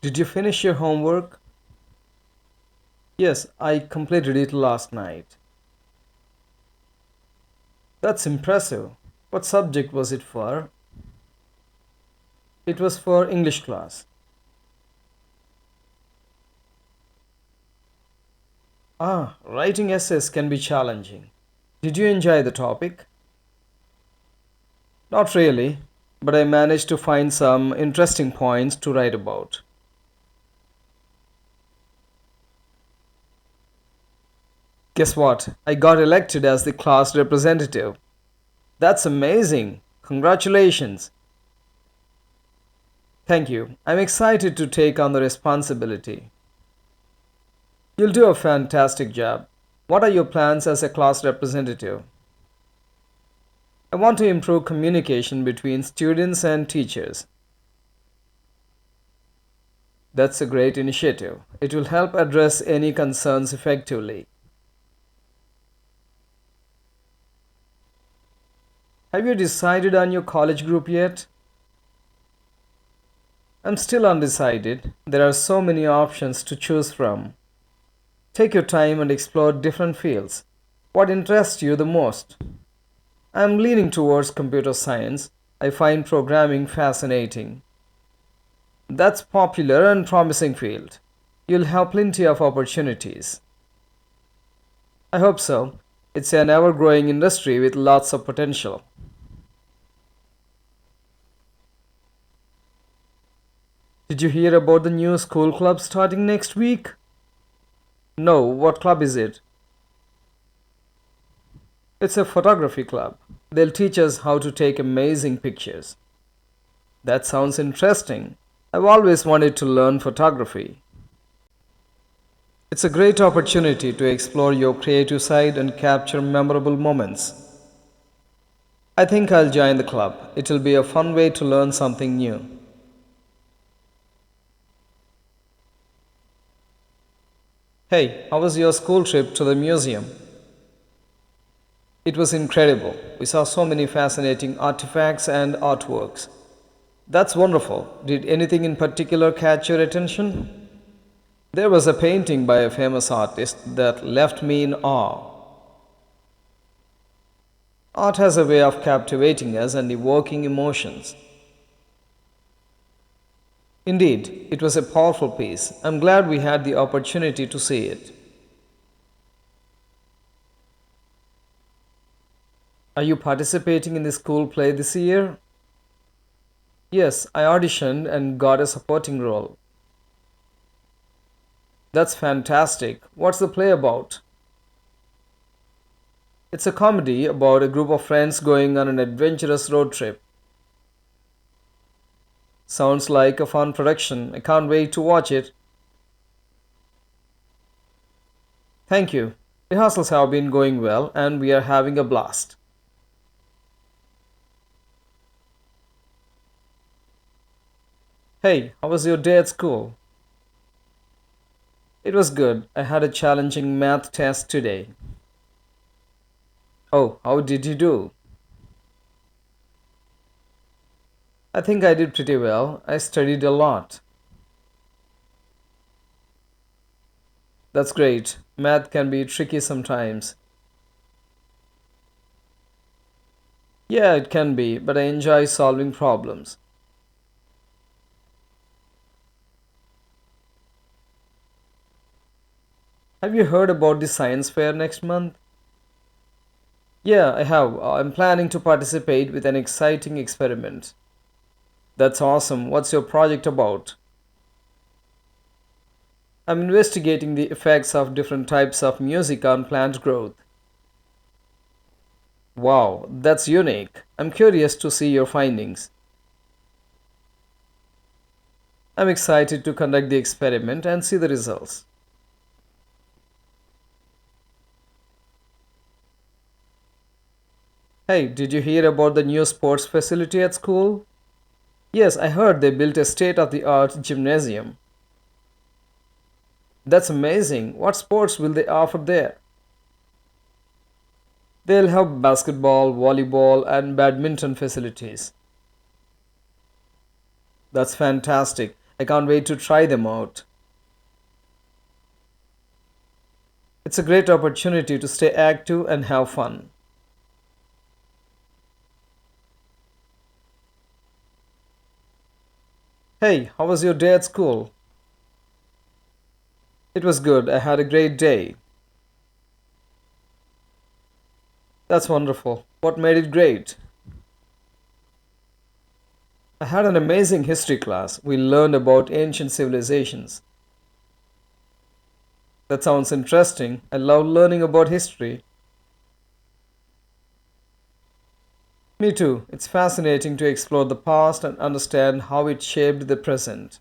Did you finish your homework? Yes, I completed it last night. That's impressive. What subject was it for? It was for English class. Ah, writing essays can be challenging. Did you enjoy the topic? Not really, but I managed to find some interesting points to write about. Guess what? I got elected as the class representative. That's amazing! Congratulations! Thank you. I'm excited to take on the responsibility. You'll do a fantastic job. What are your plans as a class representative? I want to improve communication between students and teachers. That's a great initiative. It will help address any concerns effectively. Have you decided on your college group yet? I'm still undecided. There are so many options to choose from. Take your time and explore different fields. What interests you the most? I'm leaning towards computer science. I find programming fascinating. That's popular and promising field. You'll have plenty of opportunities. I hope so. It's an ever-growing industry with lots of potential. Did you hear about the new school club starting next week? No, what club is it? It's a photography club. They'll teach us how to take amazing pictures. That sounds interesting. I've always wanted to learn photography. It's a great opportunity to explore your creative side and capture memorable moments. I think I'll join the club. It'll be a fun way to learn something new. Hey, how was your school trip to the museum? It was incredible. We saw so many fascinating artifacts and artworks. That's wonderful. Did anything in particular catch your attention? There was a painting by a famous artist that left me in awe. Art has a way of captivating us and evoking emotions. Indeed, it was a powerful piece. I'm glad we had the opportunity to see it. Are you participating in the school play this year? Yes, I auditioned and got a supporting role. That's fantastic. What's the play about? It's a comedy about a group of friends going on an adventurous road trip. Sounds like a fun production. I can't wait to watch it. Thank you. Rehearsals have been going well and we are having a blast. Hey, how was your day at school? It was good. I had a challenging math test today. Oh, how did you do? I think I did pretty well. I studied a lot. That's great. Math can be tricky sometimes. Yeah, it can be, but I enjoy solving problems. Have you heard about the science fair next month? Yeah, I have. I'm planning to participate with an exciting experiment. That's awesome. What's your project about? I'm investigating the effects of different types of music on plant growth. Wow, that's unique. I'm curious to see your findings. I'm excited to conduct the experiment and see the results. Hey, did you hear about the new sports facility at school? Yes, I heard they built a state of the art gymnasium. That's amazing. What sports will they offer there? They'll have basketball, volleyball, and badminton facilities. That's fantastic. I can't wait to try them out. It's a great opportunity to stay active and have fun. Hey, how was your day at school? It was good. I had a great day. That's wonderful. What made it great? I had an amazing history class. We learned about ancient civilizations. That sounds interesting. I love learning about history. Me too. It's fascinating to explore the past and understand how it shaped the present.